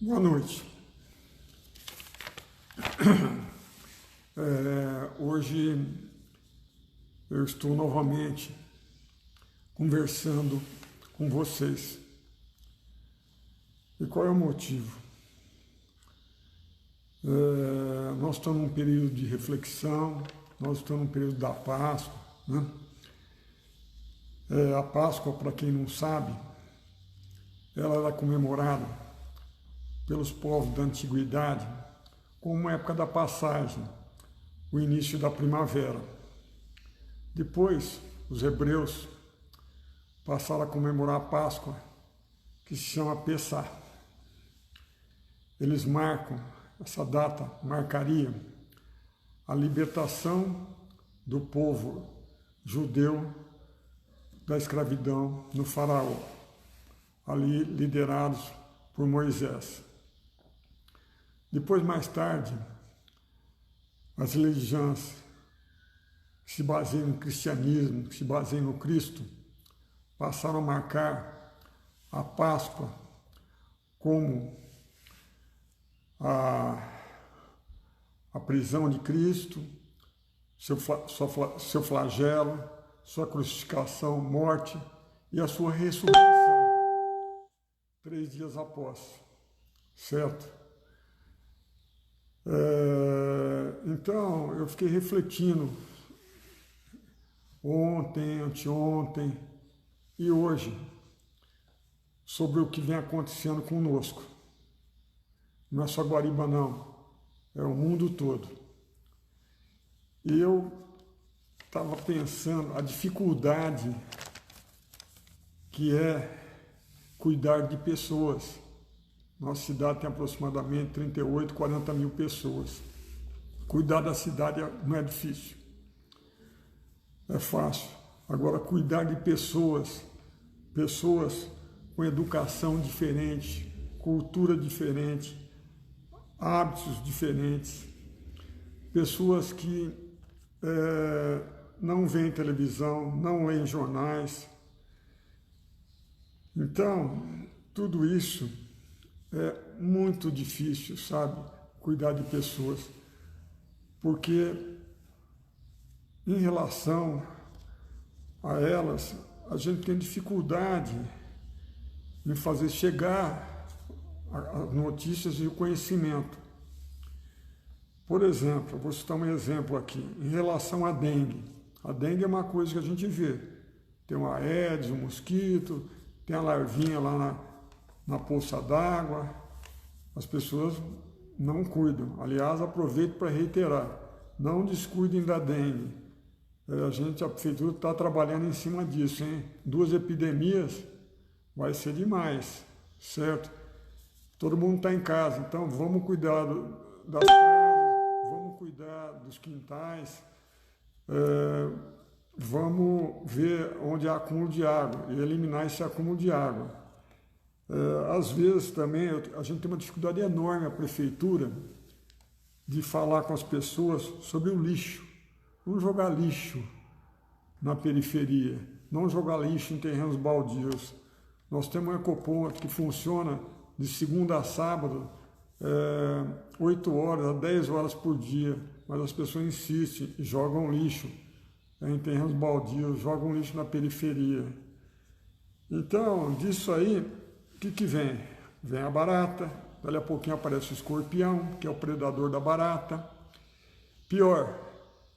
Boa noite. Hoje eu estou novamente conversando com vocês. E qual é o motivo? Nós estamos num período de reflexão, nós estamos num período da Páscoa, né? A Páscoa, para quem não sabe, ela era comemorada pelos povos da antiguidade como uma época da passagem, o início da primavera. Depois, os hebreus passaram a comemorar a Páscoa, que se chama Pessá. Eles marcam, essa data marcaria a libertação do povo judeu da escravidão no faraó, ali liderados por Moisés. Depois, mais tarde, as religiões que se baseiam no cristianismo, que se baseiam no Cristo, passaram a marcar a Páscoa como a prisão de Cristo, seu flagelo, sua crucificação, morte e a sua ressurreição 3 dias após, certo? Então, eu fiquei refletindo ontem, anteontem e hoje sobre o que vem acontecendo conosco. Não é só Guariba, não, é o mundo todo. E eu estava pensando a dificuldade que é cuidar de pessoas. Nossa cidade tem aproximadamente 38, 40 mil pessoas. Cuidar da cidade não é difícil, é fácil. Agora, cuidar de pessoas com educação diferente, cultura diferente, hábitos diferentes, pessoas que não veem televisão, não leem jornais. Então, tudo isso é muito difícil, sabe? Cuidar de pessoas. Porque, em relação a elas, a gente tem dificuldade em fazer chegar as notícias e o conhecimento. Por exemplo, vou citar um exemplo aqui, em relação à dengue. A dengue é uma coisa que a gente vê. Tem uma Aedes, um mosquito, tem a larvinha lá na poça d'água. As pessoas não cuidam. Aliás, aproveito para reiterar, não descuidem da dengue. A prefeitura está trabalhando em cima disso, hein? 2 epidemias vai ser demais, certo? Todo mundo está em casa, então vamos cuidar das casas, vamos cuidar dos quintais, vamos ver onde há acúmulo de água e eliminar esse acúmulo de água. Às vezes também a gente tem uma dificuldade enorme, a prefeitura, de falar com as pessoas sobre o lixo. Não jogar lixo na periferia, não jogar lixo em terrenos baldios. Nós temos um ecoponto que funciona de segunda a sábado, 8 horas a 10 horas por dia, mas as pessoas insistem e jogam lixo em terrenos baldios, jogam lixo na periferia. Então, disso aí, o que vem? Vem a barata, dali a pouquinho aparece o escorpião, que é o predador da barata. Pior,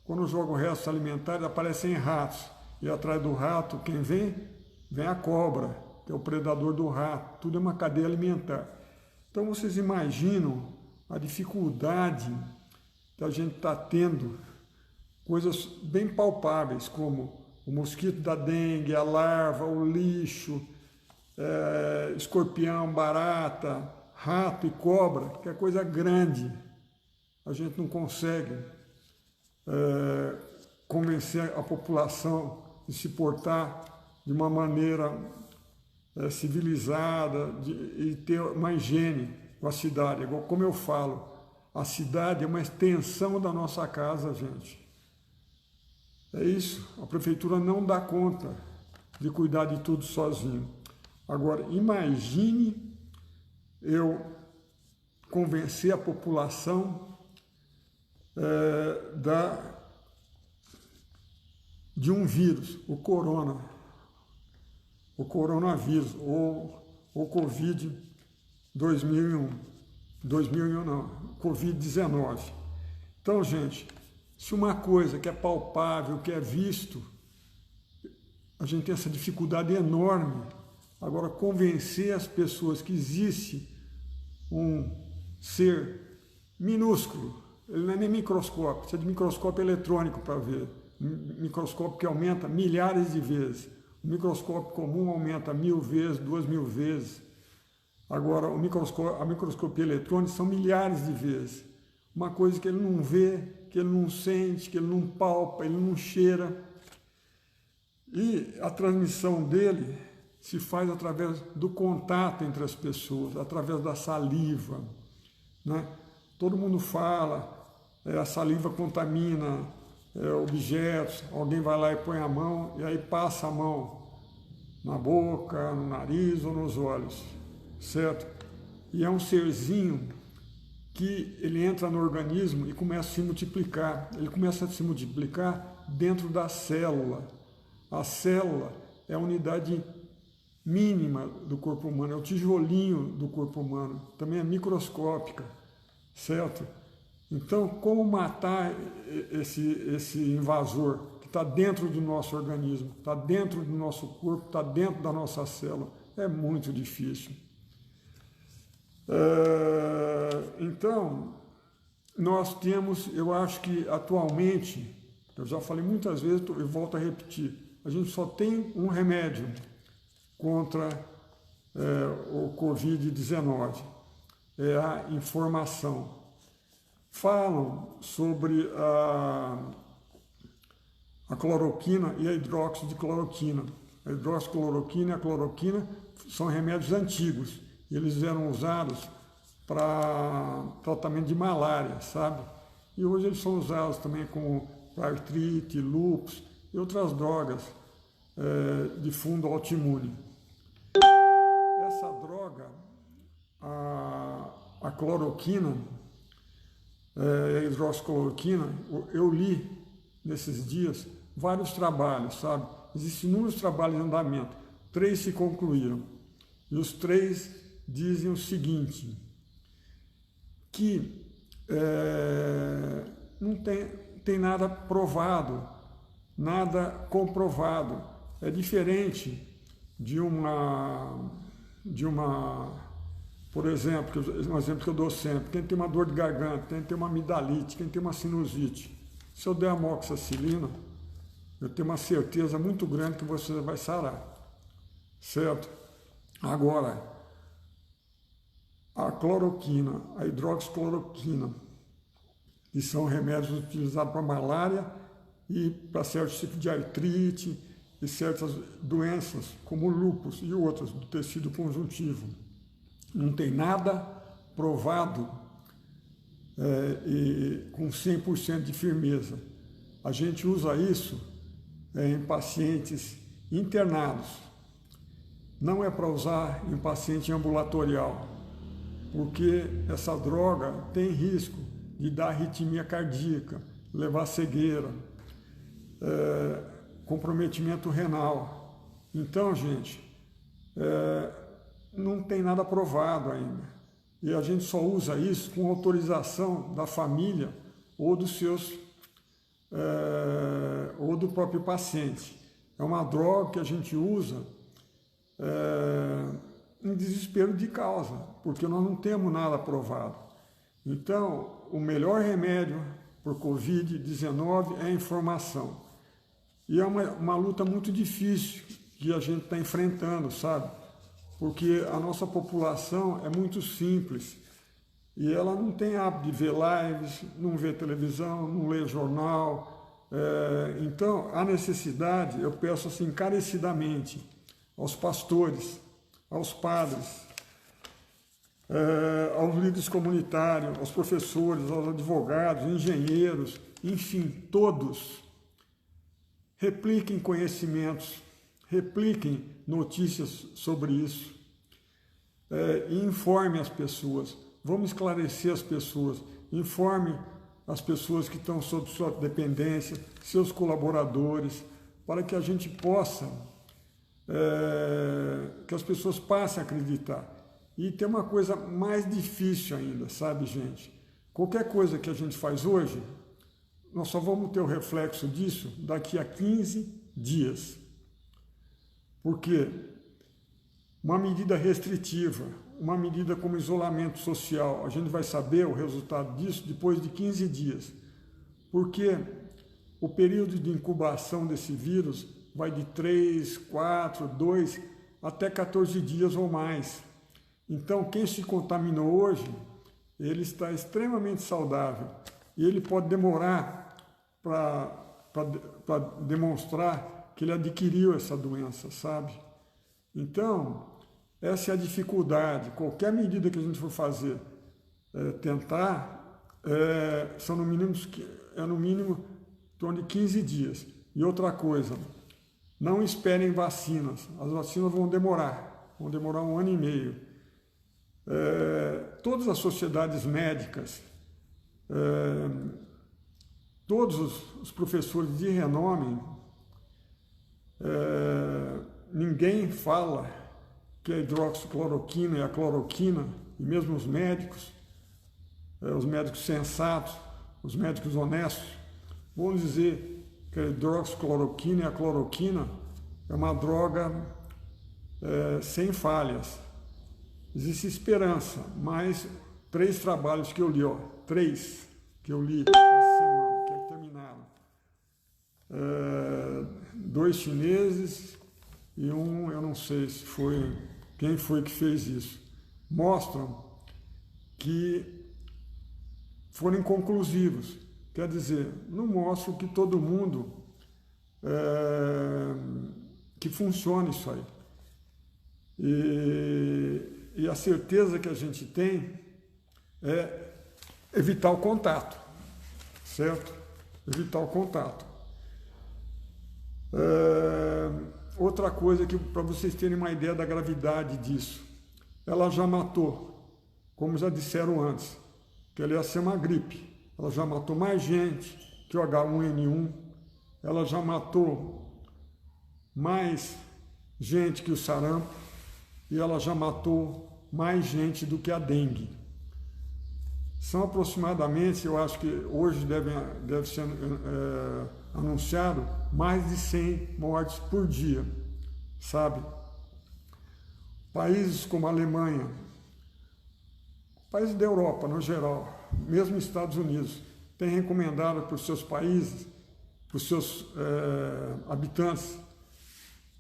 quando jogam restos alimentares, aparecem ratos. E atrás do rato, quem vem? Vem a cobra, que é o predador do rato. Tudo é uma cadeia alimentar. Então, vocês imaginam a dificuldade que a gente está tendo, coisas bem palpáveis, como o mosquito da dengue, a larva, o lixo, escorpião, barata, rato e cobra, que é coisa grande. A gente não consegue convencer a população de se portar de uma maneira civilizada e ter uma higiene com a cidade. Igual como eu falo, a cidade é uma extensão da nossa casa, gente. É isso, a prefeitura não dá conta de cuidar de tudo sozinho. Agora, imagine eu convencer a população de um vírus, o coronavírus, ou o Covid-19. Então, gente, se uma coisa que é palpável, que é visto, a gente tem essa dificuldade enorme. Agora, convencer as pessoas que existe um ser minúsculo, ele não é nem microscópio, precisa de microscópio eletrônico para ver, microscópio que aumenta milhares de vezes, o microscópio comum aumenta 1000 vezes, 2000 vezes, agora a microscopia eletrônica são milhares de vezes, uma coisa que ele não vê, que ele não sente, que ele não palpa, ele não cheira, e a transmissão dele se faz através do contato entre as pessoas, através da saliva, né? Todo mundo fala, a saliva contamina objetos, alguém vai lá e põe a mão, e aí passa a mão na boca, no nariz ou nos olhos, certo? E é um serzinho que ele entra no organismo e começa a se multiplicar. Ele começa a se multiplicar dentro da célula. A célula é a unidade mínima do corpo humano, é o tijolinho do corpo humano, também é microscópica, certo? Então, como matar esse invasor que está dentro do nosso organismo, está dentro do nosso corpo, está dentro da nossa célula? É muito difícil. Então, nós temos, eu acho que atualmente, eu já falei muitas vezes e volto a repetir, a gente só tem um remédio contra o Covid-19, é a informação. Falam sobre a cloroquina e a hidróxido de cloroquina. A hidroxicloroquina e a cloroquina são remédios antigos. Eles eram usados para tratamento de malária, sabe? E hoje eles são usados também para artrite, lúpus e outras drogas de fundo autoimune. Essa droga, a cloroquina, a hidroxicloroquina, eu li nesses dias vários trabalhos, sabe? Existem inúmeros trabalhos em andamento, 3 se concluíram, e os 3 dizem o seguinte, que não tem nada provado, nada comprovado. É diferente de uma, por exemplo, um exemplo que eu dou sempre, quem tem uma dor de garganta, quem tem uma amidalite, quem tem uma sinusite, se eu der amoxicilina, eu tenho uma certeza muito grande que você vai sarar, certo? Agora, a cloroquina, a hidroxicloroquina, que são remédios utilizados para malária e para certos tipos de artrite e certas doenças, como lúpus e outras do tecido conjuntivo. Não tem nada provado e com 100% de firmeza. A gente usa isso em pacientes internados. Não é para usar em paciente ambulatorial, porque essa droga tem risco de dar arritmia cardíaca, levar cegueira, comprometimento renal. Então, gente, não tem nada provado ainda. E a gente só usa isso com autorização da família ou dos seus, ou do próprio paciente. É uma droga que a gente usa em desespero de causa, porque nós não temos nada provado. Então, o melhor remédio por Covid-19 é a informação. E é uma luta muito difícil que a gente está enfrentando, sabe? Porque a nossa população é muito simples e ela não tem hábito de ver lives, não vê televisão, não lê jornal. Então, a necessidade, eu peço assim encarecidamente aos pastores, aos padres, aos líderes comunitários, aos professores, aos advogados, engenheiros, enfim, todos, repliquem conhecimentos, repliquem notícias sobre isso e informem as pessoas. vamos esclarecer as pessoas, informe as pessoas que estão sob sua dependência, seus colaboradores, para que a gente possa, que as pessoas passem a acreditar. E tem uma coisa mais difícil ainda, sabe, gente? Qualquer coisa que a gente faz hoje, nós só vamos ter o reflexo disso daqui a 15 dias. Porque uma medida restritiva, uma medida como isolamento social, a gente vai saber o resultado disso depois de 15 dias. Porque o período de incubação desse vírus vai de 3, 4, 2 até 14 dias ou mais. Então, quem se contaminou hoje, ele está extremamente saudável e ele pode demorar para demonstrar que ele adquiriu essa doença, sabe? Então, essa é a dificuldade. Qualquer medida que a gente for fazer, tentar, são no mínimo em torno de 15 dias. E outra coisa, não esperem vacinas. As vacinas vão demorar 1 ano e meio. Todas as sociedades médicas, todos os professores de renome, ninguém fala que a hidroxicloroquina e a cloroquina, e mesmo os médicos sensatos, os médicos honestos, vão dizer que a hidroxicloroquina e a cloroquina é uma droga sem falhas. Existe esperança, mas 3 trabalhos que eu li, 3 que eu li essa semana, que terminaram. 2 chineses e um, eu não sei se foi, quem foi que fez isso, mostram que foram inconclusivos. Quer dizer, não mostram que todo mundo, que funciona isso aí. E a certeza que a gente tem é evitar o contato, certo? Evitar o contato. Outra coisa que, para vocês terem uma ideia da gravidade disso, ela já matou, como já disseram antes, que ela ia ser uma gripe. Ela já matou mais gente que o H1N1, ela já matou mais gente que o sarampo, e ela já matou mais gente do que a dengue. São aproximadamente, eu acho que hoje deve ser anunciado, mais de 100 mortes por dia, sabe? Países como a Alemanha, países da Europa no geral, mesmo Estados Unidos, têm recomendado para os seus países, para os seus habitantes,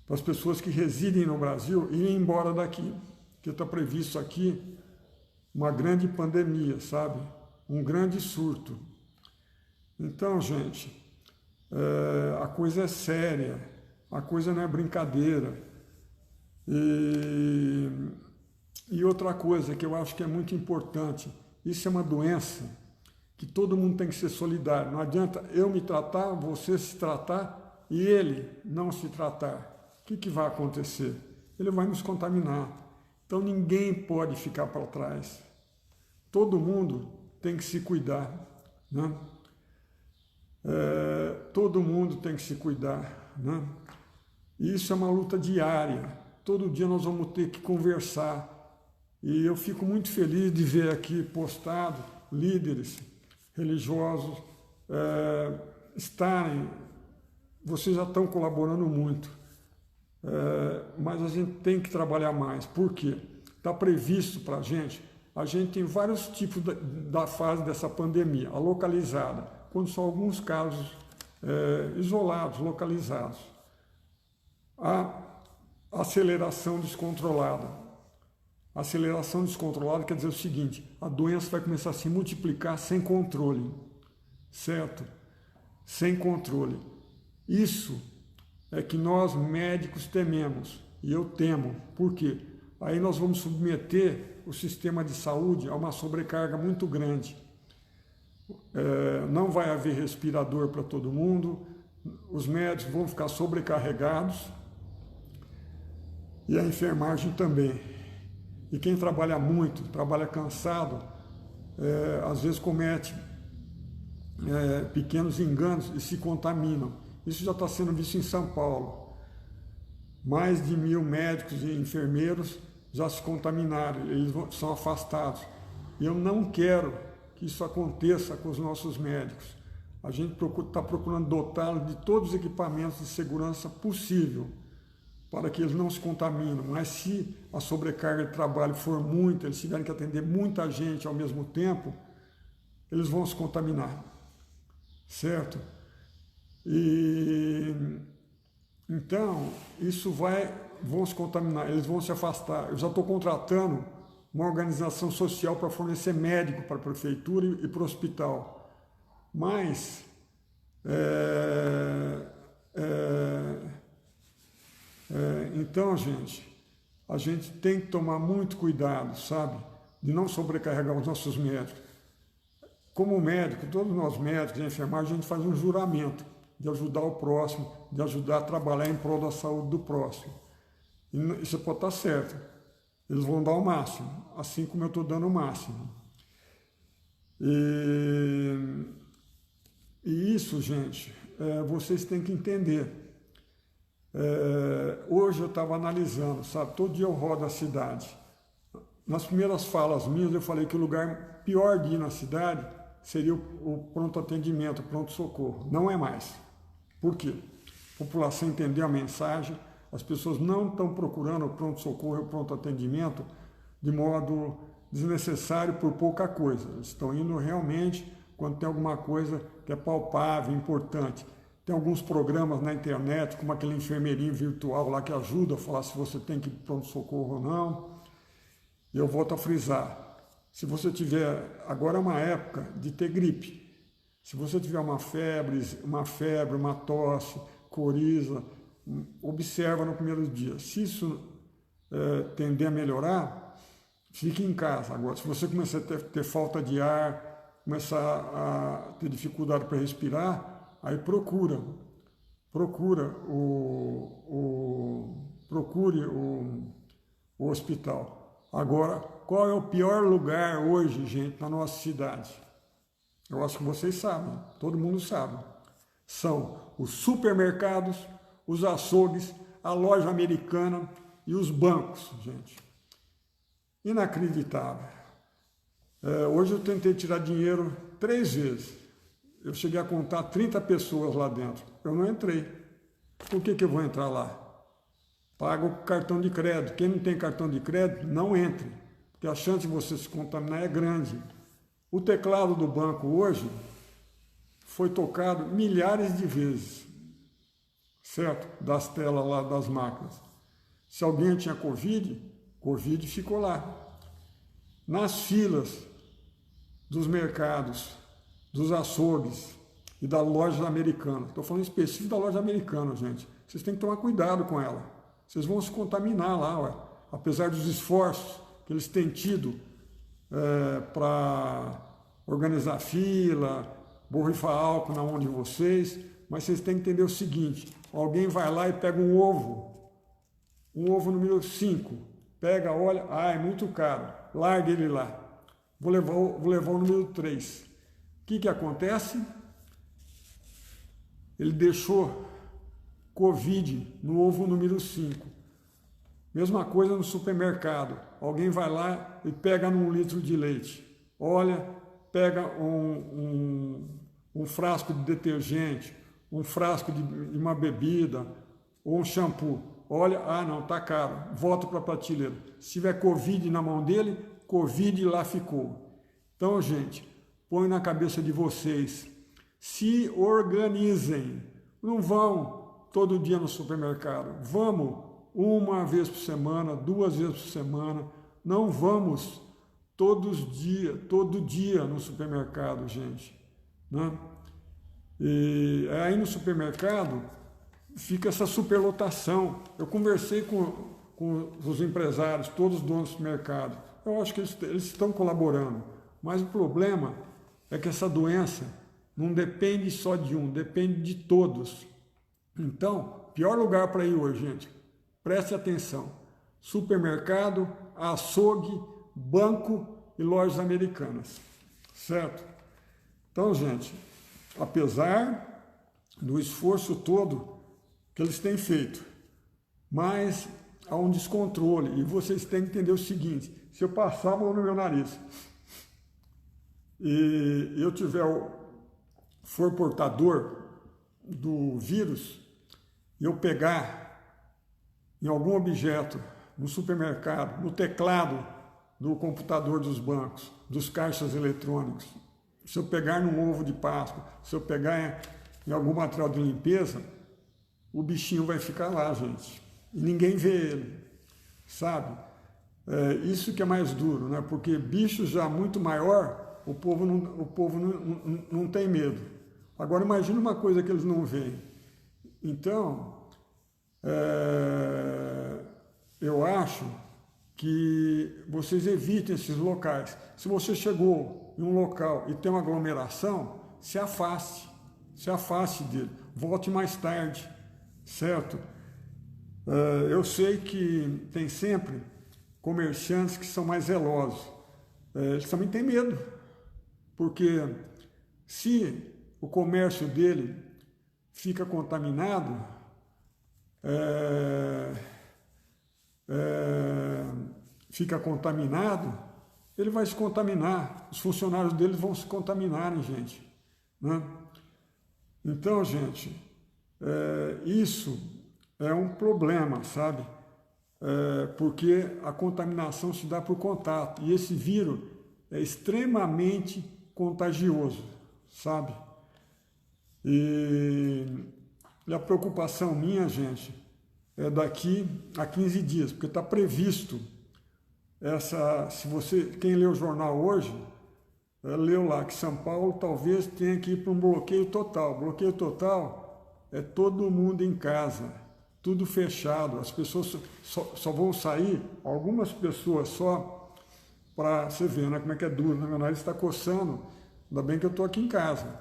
para as pessoas que residem no Brasil, irem embora daqui, que está previsto aqui uma grande pandemia, sabe? Um grande surto. Então, gente, a coisa é séria, a coisa não é brincadeira. E outra coisa que eu acho que é muito importante, isso é uma doença que todo mundo tem que ser solidário. Não adianta eu me tratar, você se tratar e ele não se tratar. O que vai acontecer? Ele vai nos contaminar. Então ninguém pode ficar para trás. Todo mundo tem que se cuidar, né? Todo mundo tem que se cuidar, né? E isso é uma luta diária. Todo dia nós vamos ter que conversar. E eu fico muito feliz de ver aqui postado líderes religiosos estarem. Vocês já estão colaborando muito. Mas a gente tem que trabalhar mais. Por quê? Está previsto para a gente tem vários tipos da fase dessa pandemia, a localizada, quando são alguns casos isolados, localizados. A aceleração descontrolada. A aceleração descontrolada quer dizer o seguinte, a doença vai começar a se multiplicar sem controle, certo? Sem controle. Isso é que nós médicos tememos, e eu temo. Por quê? Aí nós vamos submeter o sistema de saúde a uma sobrecarga muito grande. Não vai haver respirador para todo mundo, os médicos vão ficar sobrecarregados e a enfermagem também. E quem trabalha muito, trabalha cansado, às vezes comete pequenos enganos e se contaminam. Isso já está sendo visto em São Paulo. Mais de 1.000 médicos e enfermeiros já se contaminaram, eles são afastados. E eu não quero que isso aconteça com os nossos médicos. A gente está procurando dotá-los de todos os equipamentos de segurança possível para que eles não se contaminem. Mas se a sobrecarga de trabalho for muita, eles tiverem que atender muita gente ao mesmo tempo, eles vão se contaminar, certo? E então, vão se contaminar, eles vão se afastar. Eu já estou contratando uma organização social para fornecer médico para a prefeitura e para o hospital. Mas então, gente, a gente tem que tomar muito cuidado, sabe? De não sobrecarregar os nossos médicos. Como médico, todos nós médicos e enfermagem, a gente faz um juramento de ajudar o próximo, de ajudar a trabalhar em prol da saúde do próximo. E isso pode estar certo. Eles vão dar o máximo, assim como eu estou dando o máximo. E isso, gente, vocês têm que entender. Hoje eu estava analisando, sabe? Todo dia eu rodo a cidade. Nas primeiras falas minhas, eu falei que o lugar pior de ir na cidade seria o pronto atendimento, o pronto-socorro. Não é mais. Por quê? A população entendeu a mensagem, as pessoas não estão procurando o pronto-socorro e o pronto-atendimento de modo desnecessário por pouca coisa. Eles estão indo realmente quando tem alguma coisa que é palpável, importante. Tem alguns programas na internet, como aquele enfermeirinho virtual lá que ajuda a falar se você tem que ir para pronto-socorro ou não. E eu volto a frisar, se você tiver, agora é uma época de ter gripe. Se você tiver uma febre, uma tosse, coriza, observa no primeiro dia. Se isso tender a melhorar, fique em casa. Agora, se você começar a ter falta de ar, começar a ter dificuldade para respirar, aí procure o hospital. Agora, qual é o pior lugar hoje, gente, na nossa cidade? Eu acho que vocês sabem, todo mundo sabe. São os supermercados, os açougues, a loja americana e os bancos, gente. Inacreditável. Hoje eu tentei tirar dinheiro 3 vezes. Eu cheguei a contar 30 pessoas lá dentro. Eu não entrei. Por que eu vou entrar lá? Paga o cartão de crédito. Quem não tem cartão de crédito, não entre, porque a chance de você se contaminar é grande. O teclado do banco hoje foi tocado milhares de vezes, certo? Das telas lá das máquinas. Se alguém tinha Covid ficou lá. Nas filas dos mercados, dos açougues e da loja americana. Estou falando específico da loja americana, gente. Vocês têm que tomar cuidado com ela. Vocês vão se contaminar lá, ué. Apesar dos esforços que eles têm tido para organizar fila, borrifar álcool na mão de vocês, mas vocês têm que entender o seguinte, alguém vai lá e pega um ovo número 5, pega, olha, é muito caro, larga ele lá, vou levar o número 3. O que acontece? Ele deixou Covid no ovo número 5. Mesma coisa no supermercado. Alguém vai lá e pega num litro de leite. Olha, pega um frasco de detergente, um frasco de uma bebida ou um shampoo. Olha, não, tá caro. Volta para a prateleira. Se tiver Covid na mão dele, Covid lá ficou. Então, gente, põe na cabeça de vocês. Se organizem. Não vão todo dia no supermercado. Vamos uma vez por semana, 2 vezes por semana. Não vamos todo dia no supermercado, gente. Né? E aí no supermercado fica essa superlotação. Eu conversei com os empresários, todos os donos do supermercado. Eu acho que eles estão colaborando. Mas o problema é que essa doença não depende só de um, depende de todos. Então, pior lugar para ir hoje, gente. Preste atenção. supermercado, açougue, banco e lojas americanas, certo? Então, gente, apesar do esforço todo que eles têm feito, mas há um descontrole, e vocês têm que entender o seguinte: se eu passar a mão no meu nariz e eu for portador do vírus, e eu pegar em algum objeto, no supermercado, no teclado do computador dos bancos, dos caixas eletrônicos, se eu pegar num ovo de Páscoa, se eu pegar em algum material de limpeza, o bichinho vai ficar lá, gente, e ninguém vê ele, sabe? Isso que é mais duro, né? Porque bicho já muito maior, o povo não tem medo. Agora imagina uma coisa que eles não veem. Então, eu acho que vocês evitem esses locais. Se você chegou em um local e tem uma aglomeração, se afaste dele, volte mais tarde, certo? Eu sei que tem sempre comerciantes que são mais zelosos, eles também têm medo, porque se o comércio dele fica contaminado, ele vai se contaminar, os funcionários dele vão se contaminarem, gente, né? Então, gente, isso é um problema, sabe? Porque a contaminação se dá por contato, e esse vírus é extremamente contagioso, sabe? E a preocupação minha, gente, é daqui a 15 dias, porque está previsto quem leu o jornal hoje, leu lá que São Paulo talvez tenha que ir para um bloqueio total. Bloqueio total é todo mundo em casa, tudo fechado, as pessoas só vão sair, algumas pessoas só, para você ver, né, como é que é duro, né? Meu nariz está coçando, ainda bem que eu estou aqui em casa.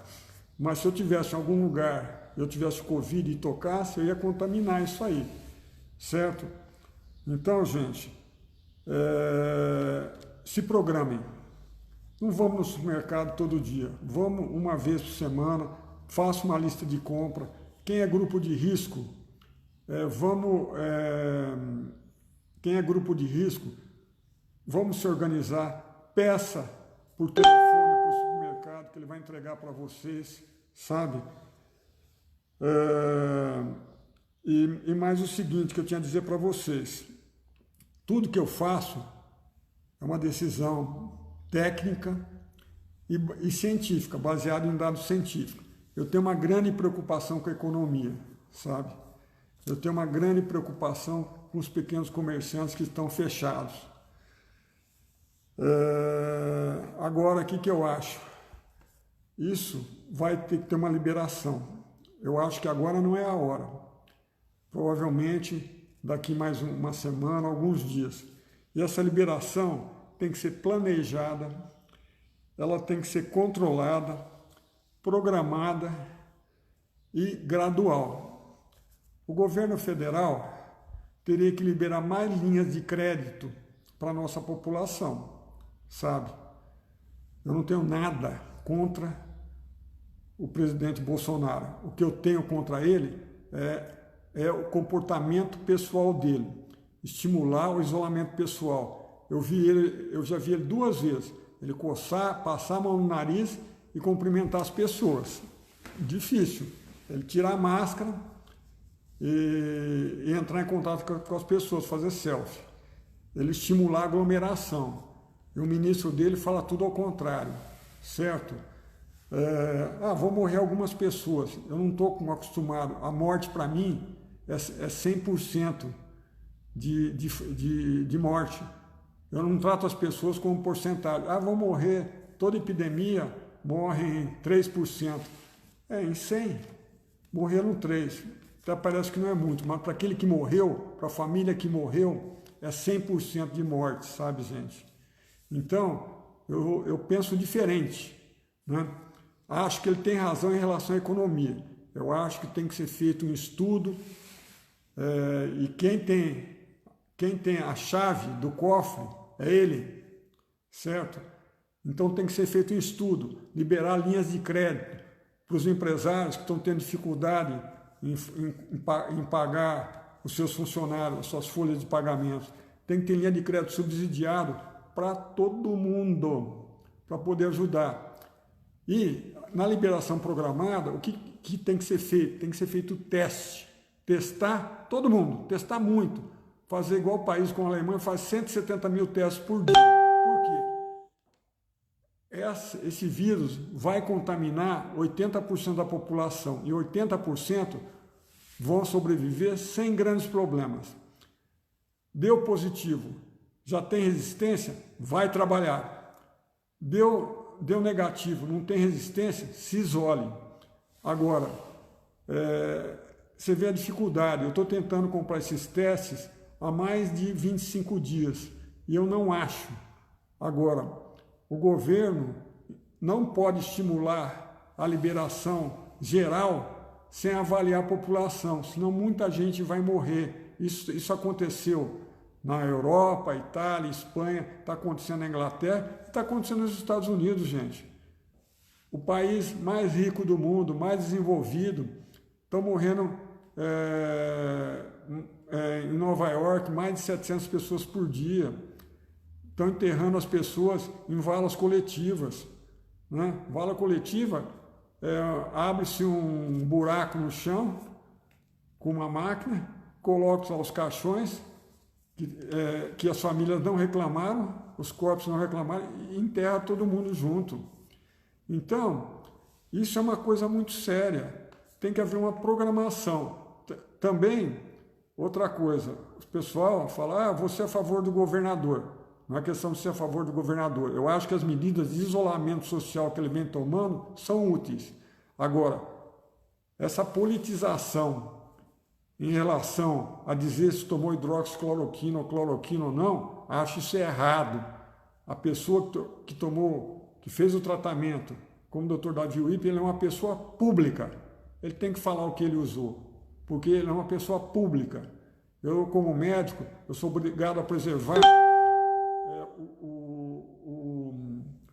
Mas se eu tivesse em algum lugar, eu tivesse Covid e tocasse, eu ia contaminar isso aí, certo? Então, gente, se programem. Não vamos no supermercado todo dia, vamos uma vez por semana, faça uma lista de compra. Quem é grupo de risco, quem é grupo de risco, vamos se organizar, peça por telefone para o supermercado que ele vai entregar para vocês, sabe? E mais o seguinte que eu tinha a dizer para vocês: tudo que eu faço é uma decisão técnica e científica, baseada em dados científicos. Eu tenho uma grande preocupação com a economia, sabe? Eu tenho uma grande preocupação com os pequenos comerciantes que estão fechados. Agora, o que eu acho? Isso vai ter que ter uma liberação. Eu acho que agora não é a hora. Provavelmente daqui mais uma semana, alguns dias. E essa liberação tem que ser planejada, ela tem que ser controlada, programada e gradual. O governo federal teria que liberar mais linhas de crédito para a nossa população, sabe? Eu não tenho nada contra o presidente Bolsonaro. O que eu tenho contra ele é o comportamento pessoal dele, estimular o isolamento pessoal. Eu já vi ele 2 vezes, ele coçar, passar a mão no nariz e cumprimentar as pessoas. Difícil. Ele tirar a máscara e entrar em contato com as pessoas, fazer selfie. Ele estimular a aglomeração. E o ministro dele fala tudo ao contrário, certo? Vão morrer algumas pessoas. Eu não estou acostumado. A morte, para mim, é 100% de morte. Eu não trato as pessoas como porcentagem. Vão morrer, toda epidemia morrem 3%. Em 100, morreram 3. Até parece que não é muito, mas para aquele que morreu, para a família que morreu, é 100% de morte, sabe, gente? Então, eu penso diferente, né? Acho que ele tem razão em relação à economia. Eu acho que tem que ser feito um estudo, e quem tem a chave do cofre é ele, certo? Então tem que ser feito um estudo, liberar linhas de crédito para os empresários que estão tendo dificuldade em pagar os seus funcionários, as suas folhas de pagamento. Tem que ter linha de crédito subsidiado para todo mundo, para poder ajudar. E na liberação programada, o que tem que ser feito? Tem que ser feito o teste. Testar todo mundo, testar muito. Fazer igual o país como a Alemanha, faz 170 mil testes por dia. Por quê? Esse vírus vai contaminar 80% da população e 80% vão sobreviver sem grandes problemas. Deu positivo, já tem resistência, vai trabalhar. Deu negativo, não tem resistência, se isole. Agora, você vê a dificuldade. Eu estou tentando comprar esses testes há mais de 25 dias e eu não acho. Agora, o governo não pode estimular a liberação geral sem avaliar a população, senão muita gente vai morrer. Isso aconteceu na Europa, Itália, Espanha, está acontecendo na Inglaterra, está acontecendo nos Estados Unidos, gente. O país mais rico do mundo, mais desenvolvido, estão morrendo em Nova York, mais de 700 pessoas por dia. Estão enterrando as pessoas em valas coletivas. Né? Vala coletiva, abre-se um buraco no chão com uma máquina, coloca os caixões, que as famílias não reclamaram, os corpos não reclamaram, e enterra todo mundo junto. Então, isso é uma coisa muito séria. Tem que haver uma programação. Também, outra coisa, o pessoal fala, você é a favor do governador. Não é questão de ser a favor do governador. Eu acho que as medidas de isolamento social que ele vem tomando são úteis. Agora, essa politização em relação a dizer se tomou hidroxicloroquina ou cloroquina ou não, acho isso errado. A pessoa que fez o tratamento, como o Dr. Davi Wipper, ele é uma pessoa pública. Ele tem que falar o que ele usou, porque ele é uma pessoa pública. Eu, como médico, eu sou obrigado a preservar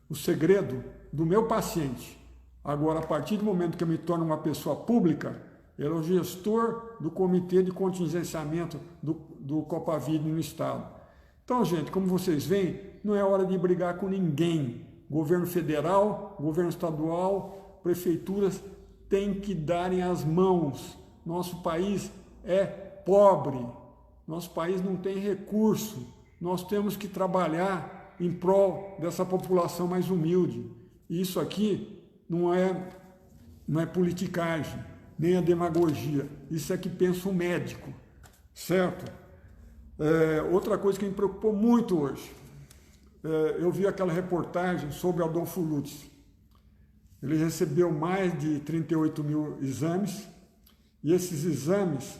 o segredo do meu paciente. Agora, a partir do momento que eu me torno uma pessoa pública, ele é o gestor do comitê de contingenciamento do Copavide no Estado. Então, gente, como vocês veem, não é hora de brigar com ninguém. Governo federal, governo estadual, prefeituras têm que darem as mãos. Nosso país é pobre, nosso país não tem recurso. Nós temos que trabalhar em prol dessa população mais humilde. E isso aqui não é politicagem, nem a demagogia. Isso é que pensa um médico, certo? Outra coisa que me preocupou muito hoje, eu vi aquela reportagem sobre Adolfo Lutz. Ele recebeu mais de 38 mil exames, e esses exames,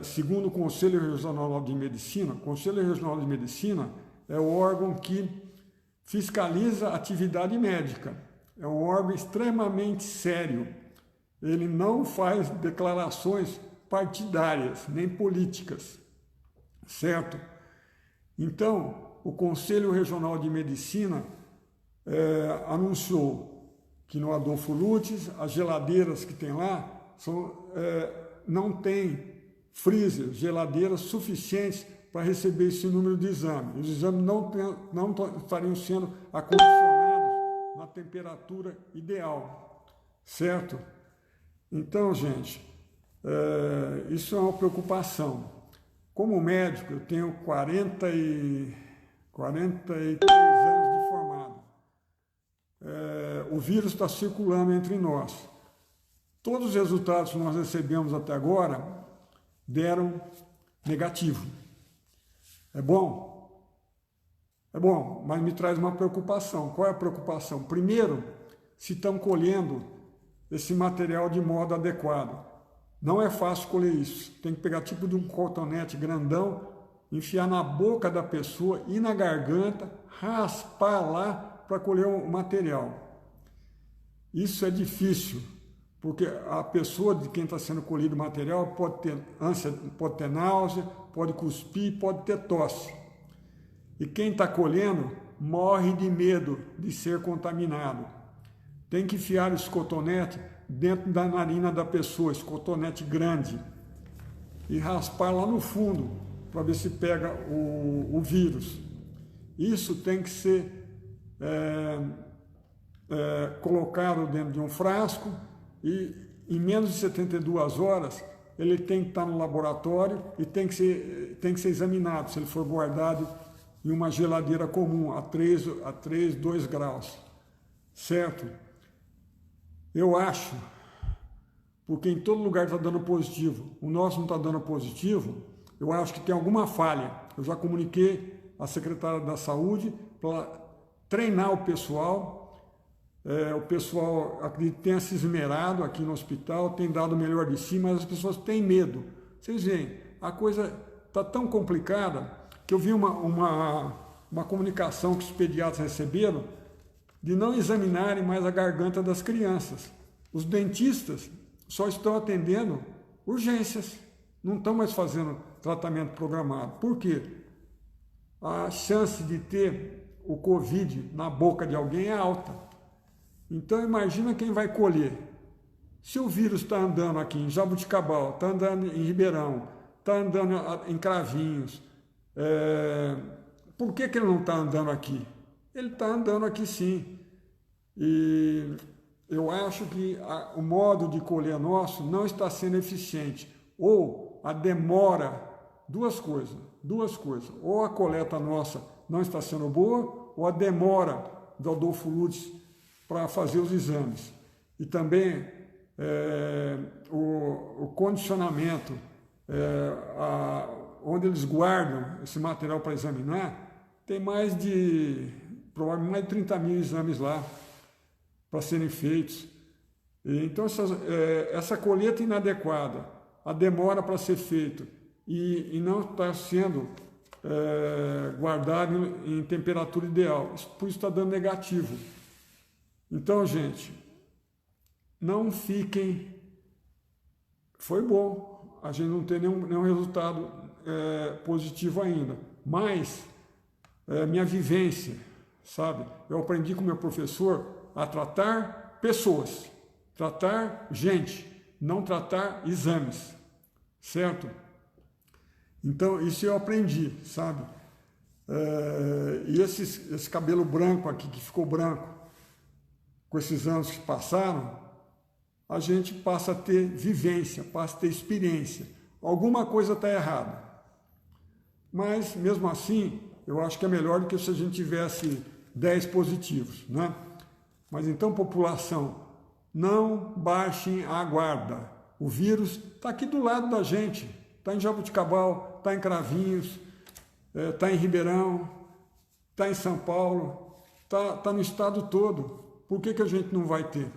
segundo o Conselho Regional de Medicina, o Conselho Regional de Medicina é o órgão que fiscaliza a atividade médica. É um órgão extremamente sério. Ele não faz declarações partidárias, nem políticas, certo? Então, o Conselho Regional de Medicina anunciou que no Adolfo Lutz, as geladeiras que tem lá não tem freezer, geladeiras suficientes para receber esse número de exames. Os exames não estariam sendo acondicionados na temperatura ideal, certo? Então, gente, isso é uma preocupação. Como médico, eu tenho 43 anos de formado. O vírus está circulando entre nós. Todos os resultados que nós recebemos até agora deram negativo. É bom? É bom, mas me traz uma preocupação. Qual é a preocupação? Primeiro, se estão colhendo esse material de modo adequado. Não é fácil colher isso. Tem que pegar tipo de um cotonete grandão, enfiar na boca da pessoa e na garganta, raspar lá para colher o material. Isso é difícil, porque a pessoa de quem está sendo colhido o material pode ter ânsia, pode ter náusea, pode cuspir, pode ter tosse. E quem está colhendo morre de medo de ser contaminado. Tem que enfiar esse cotonete dentro da narina da pessoa, esse cotonete grande, e raspar lá no fundo para ver se pega o vírus. Isso tem que ser colocado dentro de um frasco e em menos de 72 horas ele tem que estar no laboratório e tem que ser examinado se ele for guardado em uma geladeira comum a 2 graus, certo? Eu acho, porque em todo lugar está dando positivo, o nosso não está dando positivo, eu acho que tem alguma falha. Eu já comuniquei à secretária da Saúde para treinar o pessoal. O pessoal, acredito, tenha se esmerado aqui no hospital, tem dado o melhor de si, mas as pessoas têm medo. Vocês veem, a coisa está tão complicada que eu vi uma comunicação que os pediatras receberam de não examinarem mais a garganta das crianças. Os dentistas só estão atendendo urgências, não estão mais fazendo tratamento programado. Por quê? A chance de ter o Covid na boca de alguém é alta. Então imagina quem vai colher. Se o vírus está andando aqui em Jaboticabal, está andando em Ribeirão, está andando em Cravinhos, por que ele não está andando aqui? Ele está andando aqui sim. E eu acho que o modo de colher nosso não está sendo eficiente. Ou a demora, duas coisas. Ou a coleta nossa não está sendo boa, ou a demora do Adolfo Lutz para fazer os exames. E também o condicionamento, onde eles guardam esse material para examinar, tem provavelmente mais de 30 mil exames lá para serem feitos. Então, essa colheita inadequada, a demora para ser feito e não está sendo guardado em temperatura ideal, por isso está dando negativo. Então, gente, não fiquem... Foi bom, a gente não tem nenhum resultado positivo ainda, mas minha vivência, sabe? Eu aprendi com meu professor a tratar pessoas, tratar gente, não tratar exames, certo? Então, isso eu aprendi, sabe? E esse cabelo branco aqui, que ficou branco, com esses anos que passaram, a gente passa a ter vivência, passa a ter experiência. Alguma coisa está errada. Mas, mesmo assim, eu acho que é melhor do que se a gente tivesse 10 positivos, né? Mas então, população, não baixem a guarda. O vírus está aqui do lado da gente. Está em Jaboticabal, está em Cravinhos, está em Ribeirão, está em São Paulo, está no estado todo. Por que a gente não vai ter?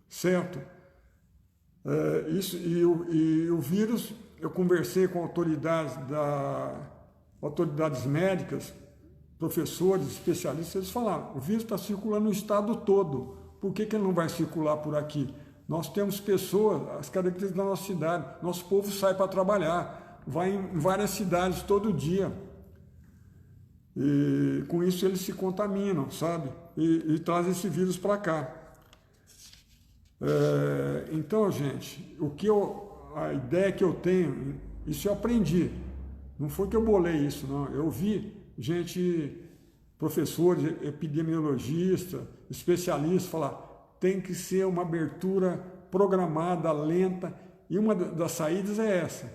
Certo? O vírus, eu conversei com autoridades médicas, professores, especialistas, eles falaram, o vírus está circulando no estado todo, por que ele não vai circular por aqui? Nós temos pessoas, as características da nossa cidade, nosso povo sai para trabalhar, vai em várias cidades todo dia, e com isso eles se contaminam, sabe? E trazem esse vírus para cá. Então, gente, a ideia que eu tenho, isso eu aprendi, não foi que eu bolei isso, não, eu vi gente, professores, epidemiologistas, especialistas falar, tem que ser uma abertura programada, lenta, e uma das saídas é essa.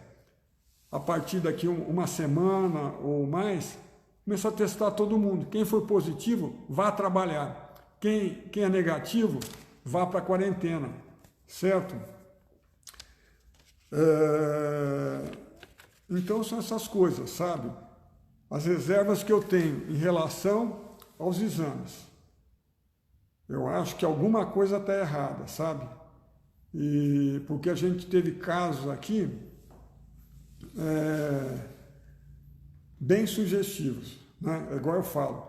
A partir daqui uma semana ou mais, começar a testar todo mundo. Quem for positivo, vá trabalhar. Quem é negativo, vá para a quarentena, certo? Então são essas coisas, sabe? As reservas que eu tenho em relação aos exames. Eu acho que alguma coisa está errada, sabe? E porque a gente teve casos aqui bem sugestivos, né? Igual eu falo,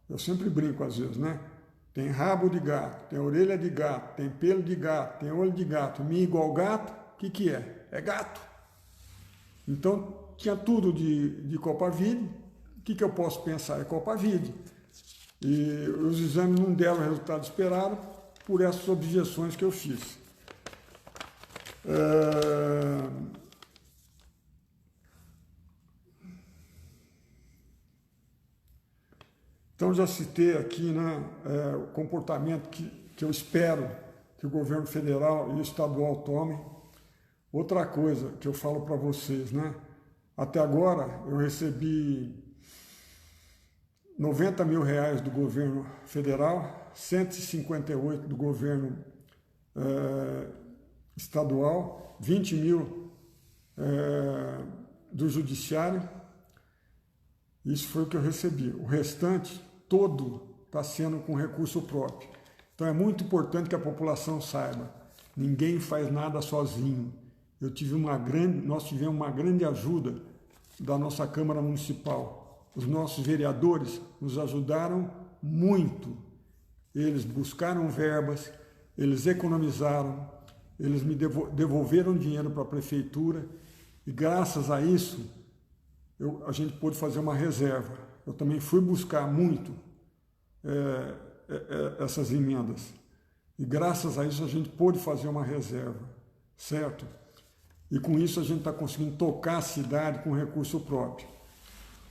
eu sempre brinco às vezes, né? tem rabo de gato, tem orelha de gato, tem pelo de gato, tem olho de gato, mim igual gato, o que é? É gato. Então, tinha tudo de Copavide. O que eu posso pensar? É Copavide. E os exames não deram o resultado esperado por essas objeções que eu fiz. Então, já citei aqui, né, o comportamento que eu espero que o governo federal e o estadual tomem. Outra coisa que eu falo para vocês, né? Até agora eu recebi R$90 mil do governo federal, 158 do governo estadual, 20 mil do judiciário. Isso foi o que eu recebi. O restante todo está sendo com recurso próprio. Então é muito importante que a população saiba, ninguém faz nada sozinho. Nós tivemos uma grande ajuda da nossa Câmara Municipal. Os nossos vereadores nos ajudaram muito. Eles buscaram verbas, eles economizaram, eles me devolveram dinheiro para a prefeitura e graças a isso a gente pôde fazer uma reserva. Eu também fui buscar muito essas emendas e graças a isso a gente pôde fazer uma reserva, certo? E com isso a gente está conseguindo tocar a cidade com recurso próprio.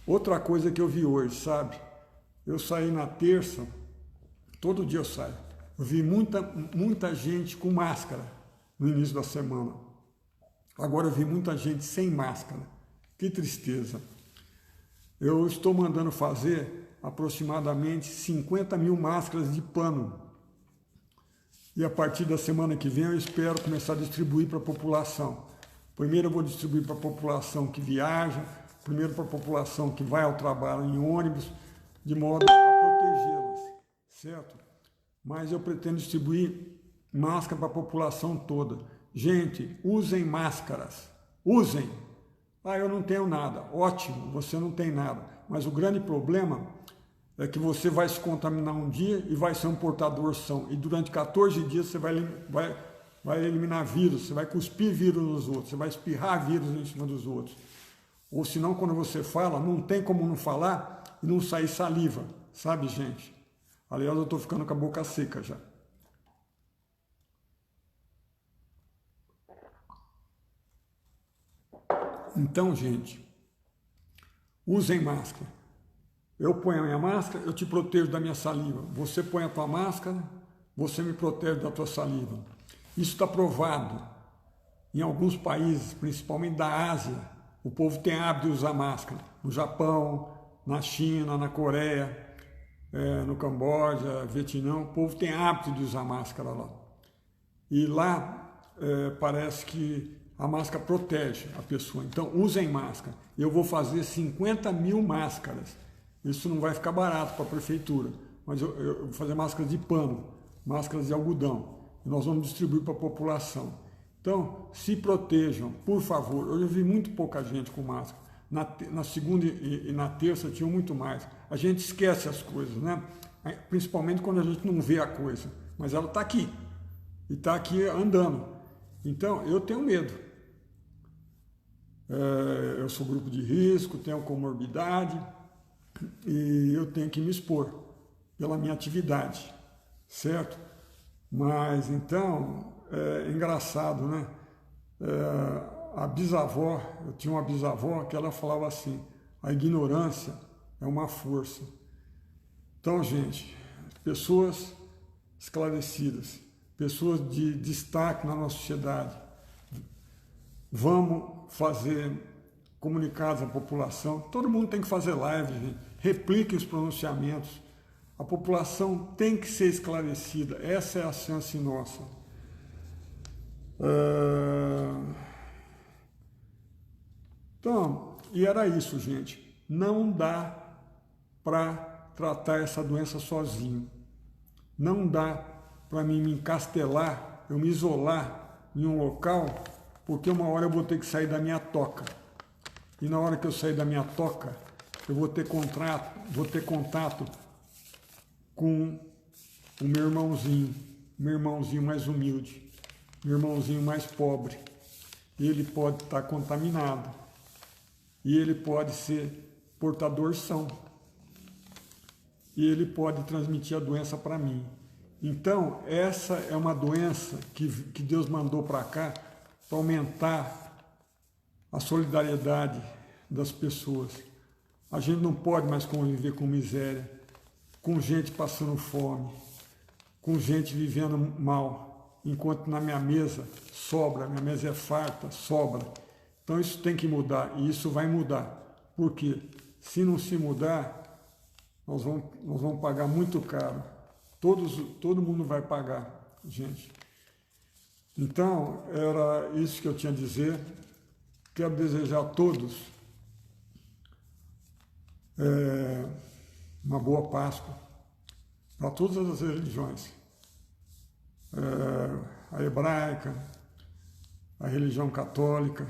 Outra coisa que eu vi hoje, sabe? Eu saí na terça, todo dia eu saio. Eu vi muita gente com máscara no início da semana. Agora eu vi muita gente sem máscara. Que tristeza. Eu estou mandando fazer aproximadamente 50 mil máscaras de pano. E a partir da semana que vem eu espero começar a distribuir para a população. Primeiro eu vou distribuir para a população que viaja, primeiro para a população que vai ao trabalho em ônibus, de modo a protegê-las, certo? Mas eu pretendo distribuir máscara para a população toda. Gente, usem máscaras, usem! Ah, eu não tenho nada. Ótimo, você não tem nada. Mas o grande problema é que você vai se contaminar um dia e vai ser um portador são. E durante 14 dias você vai eliminar vírus, você vai cuspir vírus nos outros, você vai espirrar vírus em cima dos outros. Ou senão, quando você fala, não tem como não falar e não sair saliva, sabe, gente? Aliás, eu estou ficando com a boca seca já. Então, gente, usem máscara. Eu ponho a minha máscara, eu te protejo da minha saliva. Você põe a tua máscara, você me protege da tua saliva. Isso está provado. Em alguns países, principalmente da Ásia, o povo tem hábito de usar máscara. No Japão, na China, na Coreia, no Camboja, Vietnã, o povo tem hábito de usar máscara lá. E lá parece que a máscara protege a pessoa. Então, usem máscara. Eu vou fazer 50 mil máscaras. Isso não vai ficar barato para a prefeitura, mas eu vou fazer máscaras de pano, máscaras de algodão. E nós vamos distribuir para a população. Então, se protejam, por favor. Eu já vi muito pouca gente com máscara. Na segunda e na terça tinha muito mais. A gente esquece as coisas, né? Principalmente quando a gente não vê a coisa. Mas ela está aqui. E está aqui andando. Então, eu tenho medo. Eu sou grupo de risco, tenho comorbidade e eu tenho que me expor pela minha atividade, certo? Mas então, é engraçado, né? A bisavó, eu tinha uma bisavó que ela falava assim, a ignorância é uma força. Então, gente, pessoas esclarecidas, pessoas de destaque na nossa sociedade, vamos fazer comunicados à população. Todo mundo tem que fazer live, gente. Replique os pronunciamentos. A população tem que ser esclarecida. Essa é a chance nossa. Então, e era isso, gente. Não dá para tratar essa doença sozinho. Não dá para mim me encastelar, eu me isolar em um local, porque uma hora eu vou ter que sair da minha toca. E na hora que eu sair da minha toca, eu vou ter contato com o meu irmãozinho mais humilde, meu irmãozinho mais pobre. Ele pode estar contaminado e ele pode ser portador são e ele pode transmitir a doença para mim. Então, essa é uma doença que Deus mandou para cá para aumentar a solidariedade das pessoas. A gente não pode mais conviver com miséria, com gente passando fome, com gente vivendo mal, enquanto na minha mesa sobra, minha mesa é farta, sobra. Então isso tem que mudar e isso vai mudar. Porque se não se mudar, nós vamos pagar muito caro. Todo mundo vai pagar, gente. Então, era isso que eu tinha a dizer. Quero desejar a todos uma boa Páscoa, para todas as religiões. A hebraica, a religião católica,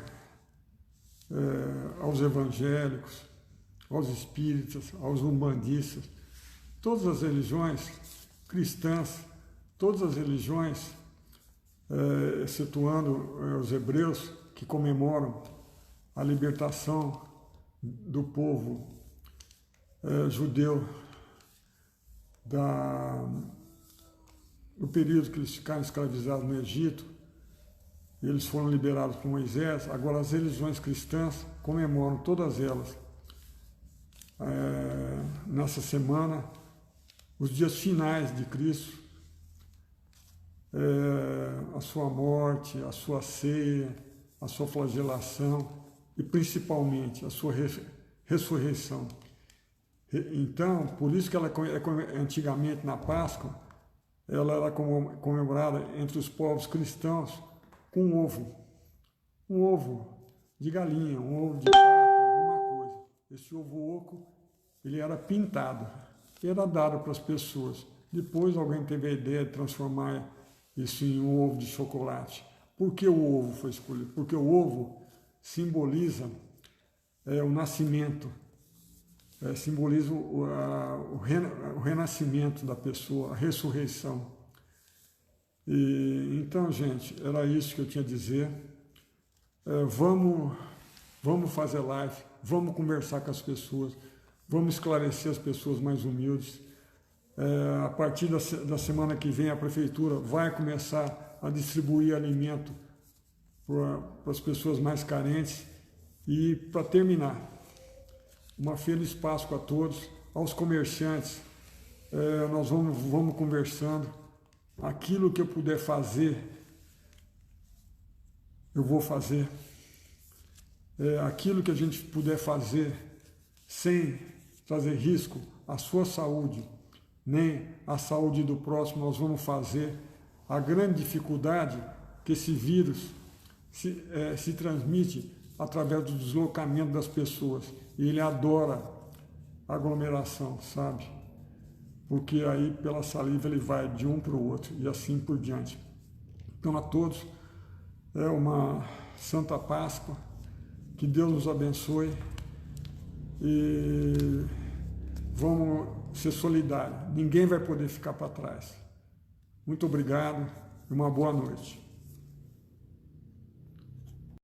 aos evangélicos, aos espíritas, aos umbandistas, todas as religiões cristãs, todas as religiões, excetuando os hebreus, que comemoram a libertação do povo judeu do período que eles ficaram escravizados no Egito. Eles foram liberados por Moisés. Agora as religiões cristãs comemoram todas elas nessa semana os dias finais de Cristo, a sua morte, a sua ceia, a sua flagelação e principalmente a sua ressurreição. Então, por isso que ela antigamente na Páscoa, ela era comemorada entre os povos cristãos com um ovo de galinha, um ovo de pato, alguma coisa. Esse ovo oco, ele era pintado, era dado para as pessoas. Depois alguém teve a ideia de transformar isso em um ovo de chocolate. Por que o ovo foi escolhido? Porque o ovo simboliza o nascimento, simboliza o renascimento da pessoa, a ressurreição. Então, gente, era isso que eu tinha a dizer. Vamos fazer live, vamos conversar com as pessoas, vamos esclarecer as pessoas mais humildes. A partir da semana que vem, a prefeitura vai começar a distribuir alimento para as pessoas mais carentes. E, para terminar, uma feliz Páscoa a todos, aos comerciantes. Nós vamos conversando. Aquilo que eu puder fazer, eu vou fazer. Aquilo que a gente puder fazer sem trazer risco à sua saúde, nem à saúde do próximo, nós vamos fazer. A grande dificuldade é que esse vírus se transmite através do deslocamento das pessoas. E ele adora aglomeração, sabe? Porque aí pela saliva ele vai de um para o outro e assim por diante. Então a todos, uma Santa Páscoa, que Deus nos abençoe e vamos ser solidários. Ninguém vai poder ficar para trás. Muito obrigado e uma boa noite.